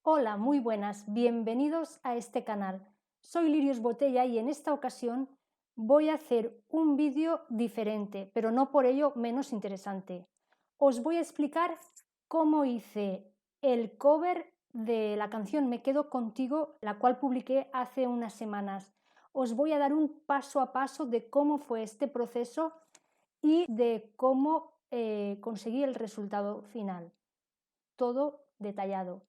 Hola, muy buenas, bienvenidos a este canal. Soy Lirios Botella y en esta ocasión voy a hacer un vídeo diferente, pero no por ello menos interesante. Os voy a explicar cómo hice el cover de la canción Me quedo contigo, la cual publiqué hace unas semanas. Os voy a dar un paso a paso de cómo fue este proceso y de cómo conseguí el resultado final. Todo detallado.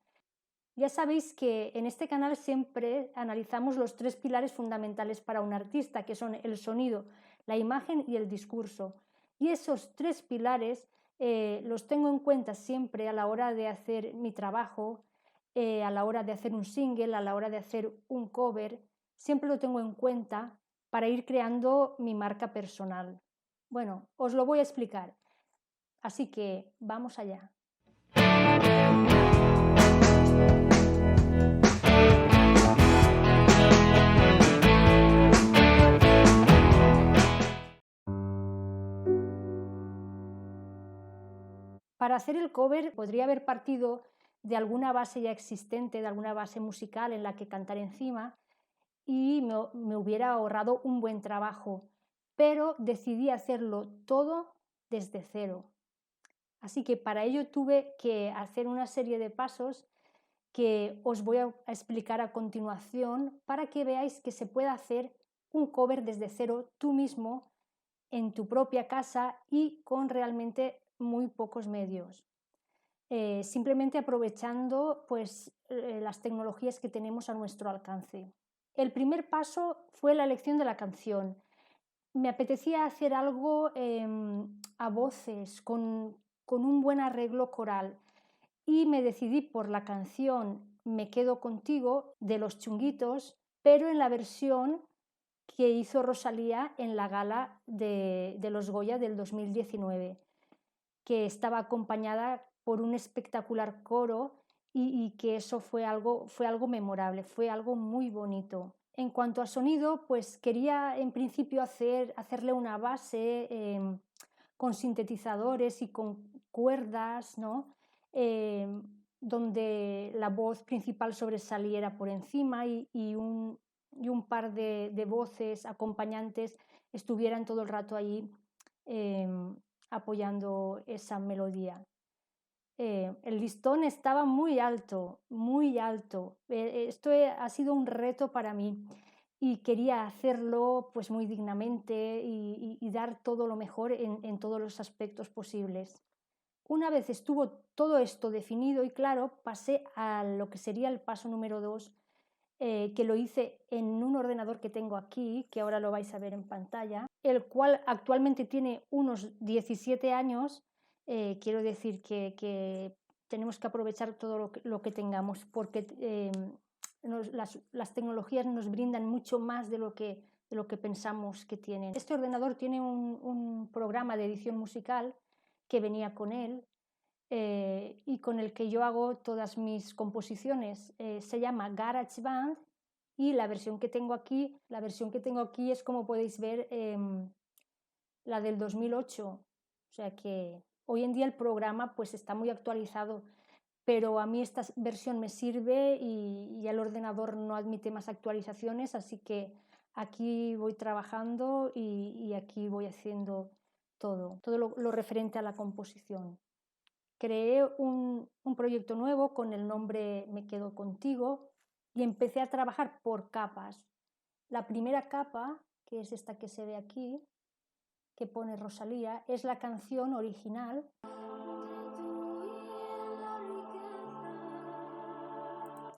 Ya sabéis que en este canal siempre analizamos los tres pilares fundamentales para un artista, que son el sonido, la imagen y el discurso. Y esos tres pilares los tengo en cuenta siempre a la hora de hacer mi trabajo, a la hora de hacer un single, a la hora de hacer un cover. Siempre lo tengo en cuenta para ir creando mi marca personal. Bueno, os lo voy a explicar. Así que vamos allá. Para hacer el cover podría haber partido de alguna base ya existente, de alguna base musical en la que cantar encima y me hubiera ahorrado un buen trabajo, pero decidí hacerlo todo desde cero. Así que para ello tuve que hacer una serie de pasos que os voy a explicar a continuación para que veáis que se puede hacer un cover desde cero tú mismo en tu propia casa y con realmente muy pocos medios. Simplemente aprovechando pues, las tecnologías que tenemos a nuestro alcance. El primer paso fue la elección de la canción. Me apetecía hacer algo a voces, con un buen arreglo coral, y me decidí por la canción Me quedo contigo de Los Chunguitos, pero en la versión que hizo Rosalía en la gala de los Goya del 2019, que estaba acompañada por un espectacular coro y que eso fue algo memorable, fue algo muy bonito. En cuanto a sonido, pues quería en principio hacerle una base con sintetizadores y con cuerdas, ¿no? Donde la voz principal sobresaliera por encima y un par de voces acompañantes estuvieran todo el rato ahí apoyando esa melodía. El listón estaba muy alto, muy alto. Esto ha sido un reto para mí y quería hacerlo pues muy dignamente y dar todo lo mejor en todos los aspectos posibles. Una vez estuvo todo esto definido y claro, pasé a lo que sería el paso número 2, que lo hice en un ordenador que tengo aquí, que ahora lo vais a ver en pantalla, el cual actualmente tiene unos 17 años. Quiero decir que tenemos que aprovechar todo lo que tengamos, porque las tecnologías nos brindan mucho más de lo que pensamos que tienen. Este ordenador tiene un programa de edición musical que venía con él, y con el que yo hago todas mis composiciones. Se llama GarageBand y la versión que tengo aquí es, como podéis ver, la del 2008. O sea que hoy en día el programa pues está muy actualizado, pero a mí esta versión me sirve y el ordenador no admite más actualizaciones, así que aquí voy trabajando y aquí voy haciendo todo lo referente a la composición. Creé un proyecto nuevo con el nombre Me quedo contigo y empecé a trabajar por capas. La primera capa, que es esta que se ve aquí, que pone Rosalía, es la canción original.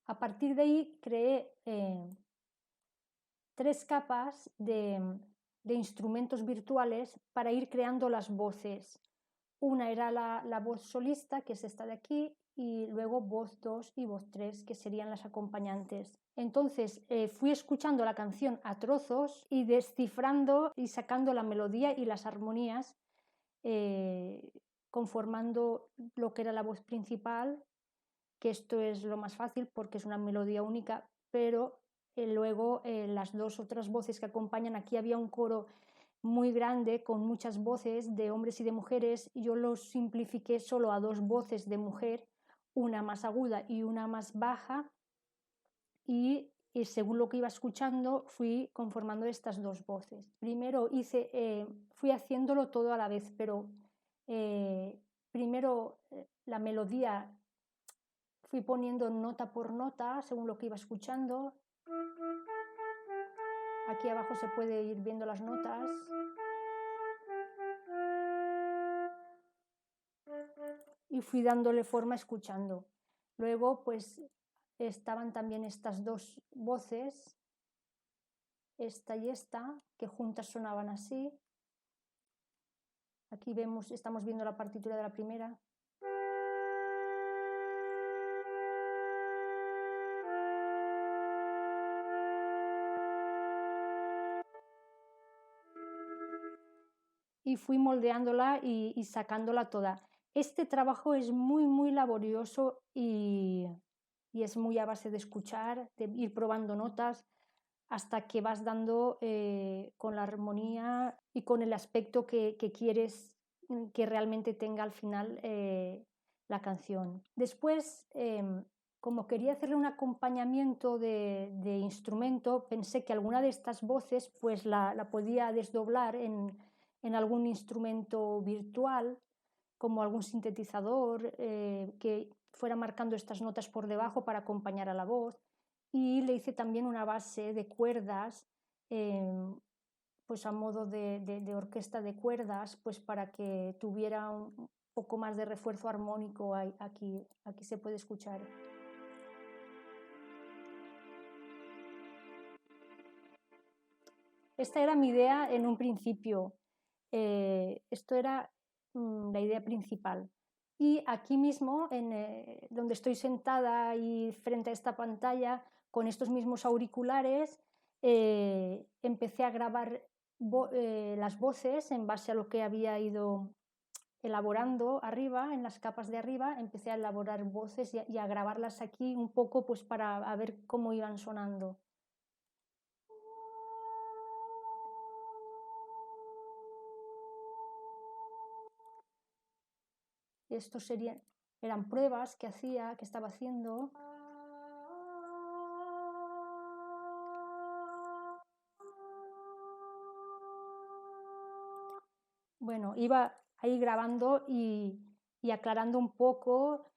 A partir de ahí creé 3 capas de instrumentos virtuales para ir creando las voces. Una era la voz solista, que es esta de aquí, y luego voz 2 y voz 3, que serían las acompañantes. Entonces fui escuchando la canción a trozos y descifrando y sacando la melodía y las armonías, eh, conformando lo que era la voz principal, que esto es lo más fácil porque es una melodía única, pero luego las dos otras voces que acompañan, aquí había un coro muy grande con muchas voces de hombres y de mujeres, y yo lo simplifiqué solo a 2 voces de mujer, una más aguda y una más baja, y según lo que iba escuchando fui conformando estas dos voces. Primero fui haciéndolo todo a la vez, pero primero la melodía fui poniendo nota por nota según lo que iba escuchando. Aquí abajo se puede ir viendo las notas. Y fui dándole forma escuchando. Luego, pues, estaban también estas dos voces, esta y esta, que juntas sonaban así. Aquí estamos viendo la partitura de la primera. Y fui moldeándola y sacándola toda. Este trabajo es muy, muy laborioso y es muy a base de escuchar, de ir probando notas, hasta que vas dando con la armonía y con el aspecto que quieres que realmente tenga al final la canción. Después, como quería hacerle un acompañamiento de instrumento, pensé que alguna de estas voces pues la podía desdoblar en algún instrumento virtual, como algún sintetizador que fuera marcando estas notas por debajo para acompañar a la voz. Y le hice también una base de cuerdas, pues a modo de orquesta de cuerdas, pues para que tuviera un poco más de refuerzo armónico. Aquí se puede escuchar. Esta era mi idea en un principio. Esto era la idea principal. Y aquí mismo, donde estoy sentada y frente a esta pantalla, con estos mismos auriculares, empecé a grabar las voces en base a lo que había ido elaborando arriba, en las capas de arriba, empecé a elaborar voces y a grabarlas aquí un poco pues para ver cómo iban sonando. Estos eran pruebas que estaba haciendo. Bueno, iba ahí grabando y aclarando un poco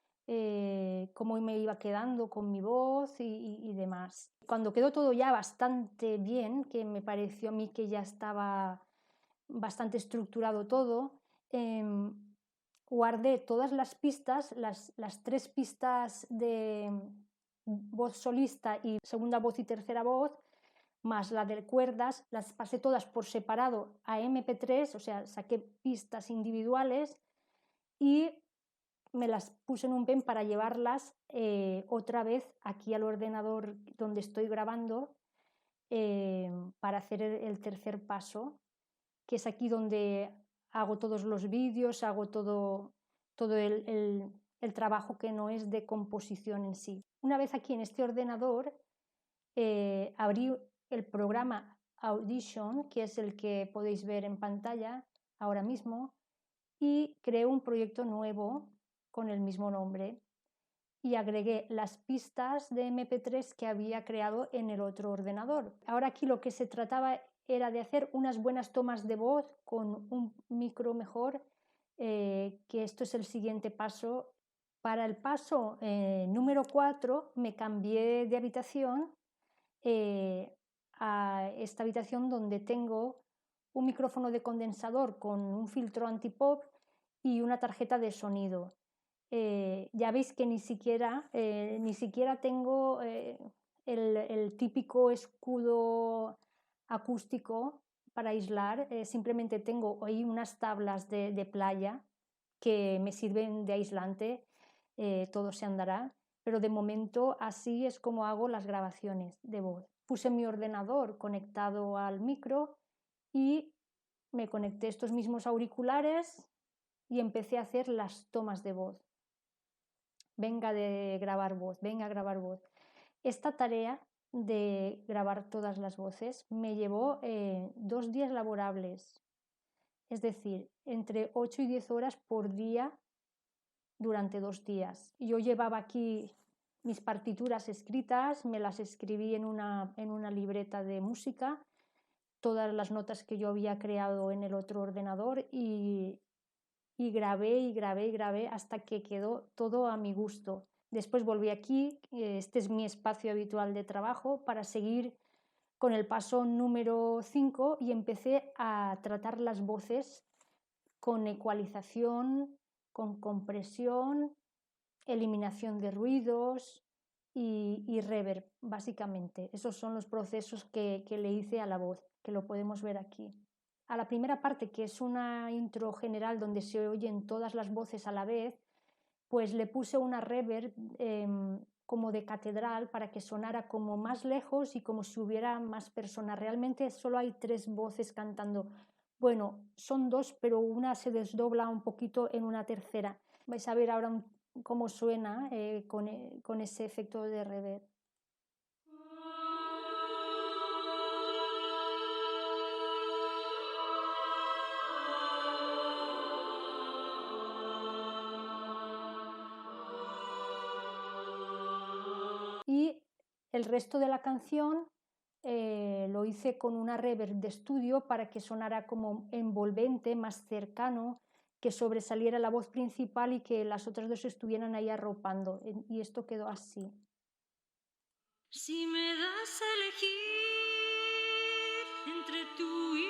cómo me iba quedando con mi voz y demás. Cuando quedó todo ya bastante bien, que me pareció a mí que ya estaba bastante estructurado todo, guardé todas las pistas, las tres pistas de voz solista y segunda voz y tercera voz, más la de cuerdas, las pasé todas por separado a MP3, o sea, saqué pistas individuales y me las puse en un pen para llevarlas otra vez aquí al ordenador donde estoy grabando para hacer el tercer paso, que es aquí donde hago todos los vídeos, hago todo el trabajo que no es de composición en sí. Una vez aquí en este ordenador, abrí el programa Audition, que es el que podéis ver en pantalla ahora mismo, y creé un proyecto nuevo con el mismo nombre y agregué las pistas de MP3 que había creado en el otro ordenador. Ahora aquí lo que se trataba era de hacer unas buenas tomas de voz con un micro mejor, que esto es el siguiente paso. Para el paso número 4 me cambié de habitación a esta habitación donde tengo un micrófono de condensador con un filtro antipop y una tarjeta de sonido. Ya veis que ni siquiera tengo el típico escudo acústico para aislar, simplemente tengo ahí unas tablas de playa que me sirven de aislante, todo se andará, pero de momento así es como hago las grabaciones de voz. Puse mi ordenador conectado al micro y me conecté estos mismos auriculares y empecé a hacer las tomas de voz. Venga de grabar voz, venga a grabar voz. Esta tarea de grabar todas las voces me llevó 2 días laborables, es decir, entre 8 y 10 horas por día durante 2 días. Yo llevaba aquí mis partituras escritas, me las escribí en una libreta de música, todas las notas que yo había creado en el otro ordenador y grabé y grabé y grabé hasta que quedó todo a mi gusto. Después volví aquí, este es mi espacio habitual de trabajo, para seguir con el paso número 5 y empecé a tratar las voces con ecualización, con compresión, eliminación de ruidos y reverb, básicamente. Esos son los procesos que le hice a la voz, que lo podemos ver aquí. A la primera parte, que es una intro general donde se oyen todas las voces a la vez, pues le puse una reverb como de catedral para que sonara como más lejos y como si hubiera más personas. Realmente solo hay 3 voces cantando. Bueno, son 2, pero una se desdobla un poquito en una tercera. Vais a ver ahora cómo suena con ese efecto de reverb. Y el resto de la canción lo hice con una reverb de estudio para que sonara como envolvente, más cercano, que sobresaliera la voz principal y que las otras 2 estuvieran ahí arropando. Y esto quedó así. Si me das a elegir entre tú y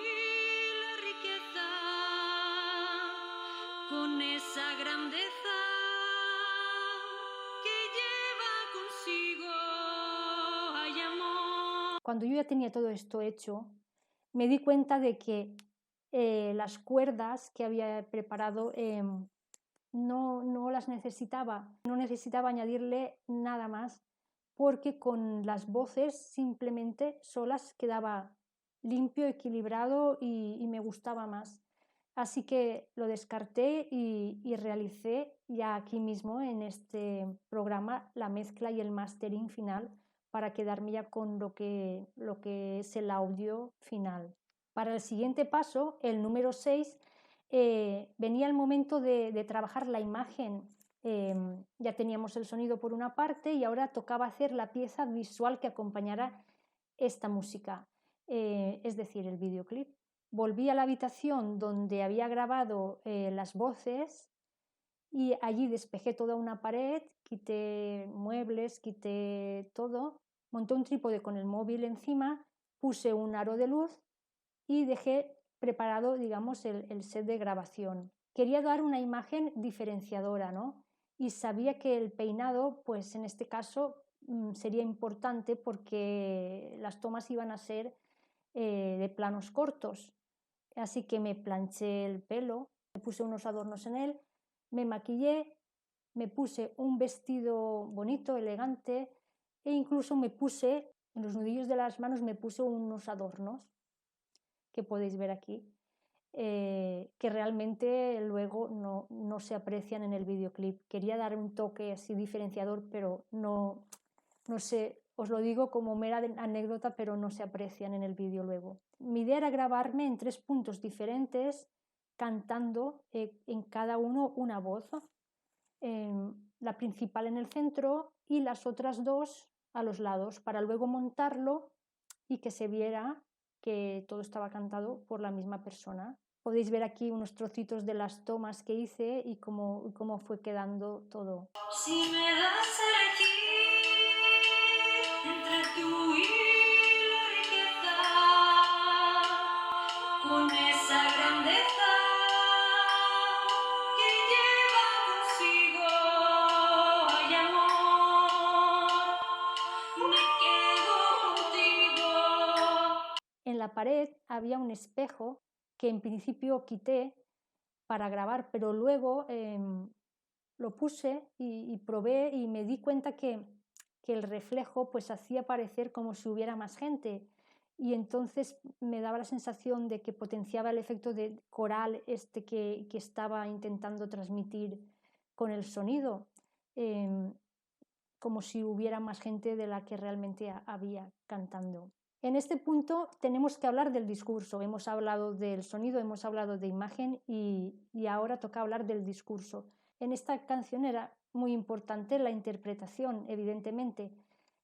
la riqueza, con esa grandeza que lleva consigo hay amor. Cuando yo ya tenía todo esto hecho, me di cuenta de que las cuerdas que había preparado no las necesitaba, no necesitaba añadirle nada más, porque con las voces simplemente solas quedaba limpio, equilibrado y me gustaba más. Así que lo descarté y realicé ya aquí mismo en este programa la mezcla y el mastering final para quedarme ya con lo que es el audio final. Para el siguiente paso, el número 6, venía el momento de trabajar la imagen. Ya teníamos el sonido por una parte y ahora tocaba hacer la pieza visual que acompañara esta música, es decir, el videoclip. Volví a la habitación donde había grabado las voces y allí despejé toda una pared, quité muebles, quité todo, monté un trípode con el móvil encima, puse un aro de luz y dejé preparado, digamos, el set de grabación. Quería dar una imagen diferenciadora, ¿no? Y sabía que el peinado, pues en este caso, sería importante porque las tomas iban a ser de planos cortos. Así que me planché el pelo, me puse unos adornos en él, me maquillé, me puse un vestido bonito, elegante e incluso me puse, en los nudillos de las manos me puse unos adornos que podéis ver aquí, que realmente luego no se aprecian en el videoclip. Quería dar un toque así diferenciador, pero no sé, os lo digo como mera anécdota, pero no se aprecian en el vídeo luego. Mi idea era grabarme en 3 puntos diferentes, cantando en cada uno una voz, la principal en el centro y las otras 2 a los lados, para luego montarlo y que se viera que todo estaba cantado por la misma persona. Podéis ver aquí unos trocitos de las tomas que hice y cómo fue quedando todo. Si me das a elegir entre tú y la riqueza, con esa grandeza que lleva consigo hay amor, me quedo contigo. En la pared había un espejo que en principio quité para grabar, pero luego lo puse y probé y me di cuenta que el reflejo pues hacía parecer como si hubiera más gente y entonces me daba la sensación de que potenciaba el efecto de coral este que estaba intentando transmitir con el sonido, como si hubiera más gente de la que realmente había cantando. En este punto tenemos que hablar del discurso. Hemos hablado del sonido, hemos hablado de imagen y ahora toca hablar del discurso. En esta canción era muy importante la interpretación, evidentemente.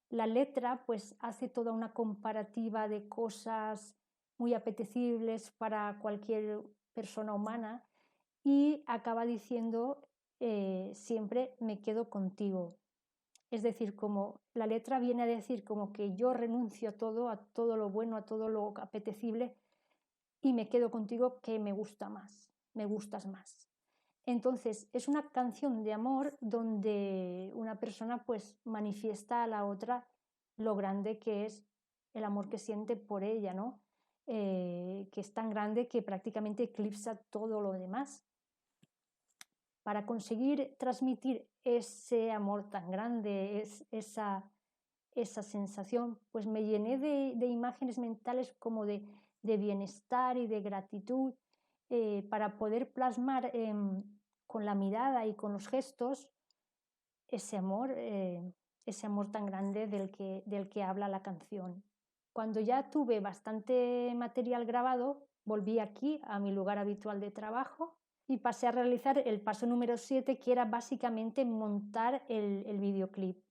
La letra pues hace toda una comparativa de cosas muy apetecibles para cualquier persona humana y acaba diciendo siempre me quedo contigo. Es decir, como la letra viene a decir como que yo renuncio a todo lo bueno, a todo lo apetecible y me quedo contigo que me gusta más, me gustas más. Entonces, es una canción de amor donde una persona pues manifiesta a la otra lo grande que es el amor que siente por ella, ¿no? Que es tan grande que prácticamente eclipsa todo lo demás. Para conseguir transmitir ese amor tan grande, esa sensación, pues me llené de imágenes mentales como de bienestar y de gratitud para poder plasmar con la mirada y con los gestos ese amor tan grande del que habla la canción. Cuando ya tuve bastante material grabado, volví aquí a mi lugar habitual de trabajo y pasé a realizar el paso número 7, que era básicamente montar el videoclip.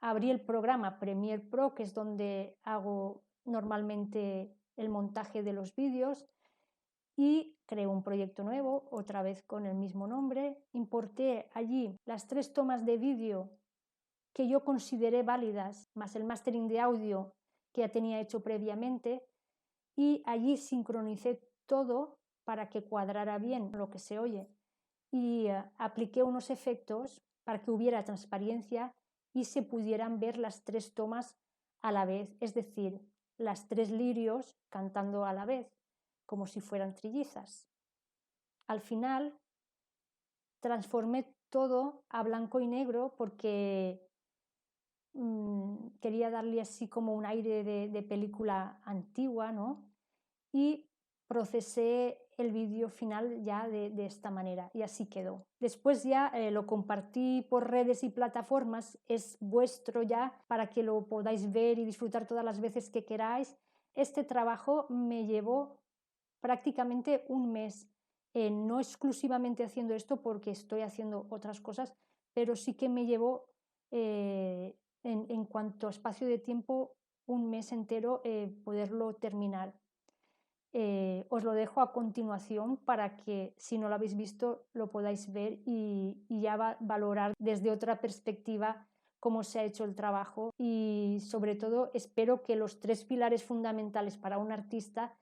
Abrí el programa Premiere Pro, que es donde hago normalmente el montaje de los vídeos, y creé un proyecto nuevo, otra vez con el mismo nombre. Importé allí las 3 tomas de vídeo que yo consideré válidas, más el mastering de audio que ya tenía hecho previamente, y allí sincronicé todo para que cuadrara bien lo que se oye. Y apliqué unos efectos para que hubiera transparencia y se pudieran ver las 3 tomas a la vez, es decir, las 3 lirios cantando a la vez, como si fueran trillizas. Al final transformé todo a blanco y negro porque quería darle así como un aire de película antigua, ¿no? Y procesé el vídeo final ya de esta manera y así quedó. Después ya lo compartí por redes y plataformas, es vuestro ya para que lo podáis ver y disfrutar todas las veces que queráis. Este trabajo me llevó prácticamente un mes, no exclusivamente haciendo esto porque estoy haciendo otras cosas, pero sí que me llevó en cuanto a espacio de tiempo un mes entero poderlo terminar. Os lo dejo a continuación para que si no lo habéis visto lo podáis ver y ya valorar desde otra perspectiva cómo se ha hecho el trabajo y sobre todo espero que los 3 pilares fundamentales para un artista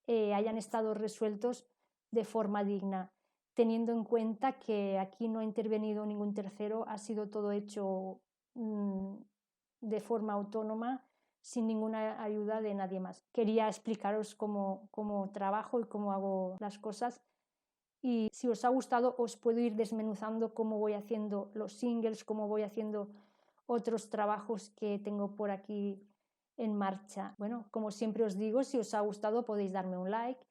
hayan estado resueltos de forma digna, teniendo en cuenta que aquí no ha intervenido ningún tercero, ha sido todo hecho de forma autónoma, sin ninguna ayuda de nadie más. Quería explicaros cómo trabajo y cómo hago las cosas y si os ha gustado os puedo ir desmenuzando cómo voy haciendo los singles, cómo voy haciendo otros trabajos que tengo por aquí en marcha. Bueno, como siempre os digo, si os ha gustado podéis darme un like,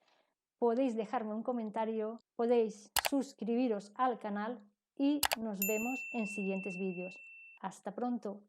podéis dejarme un comentario, podéis suscribiros al canal y nos vemos en siguientes vídeos. Hasta pronto.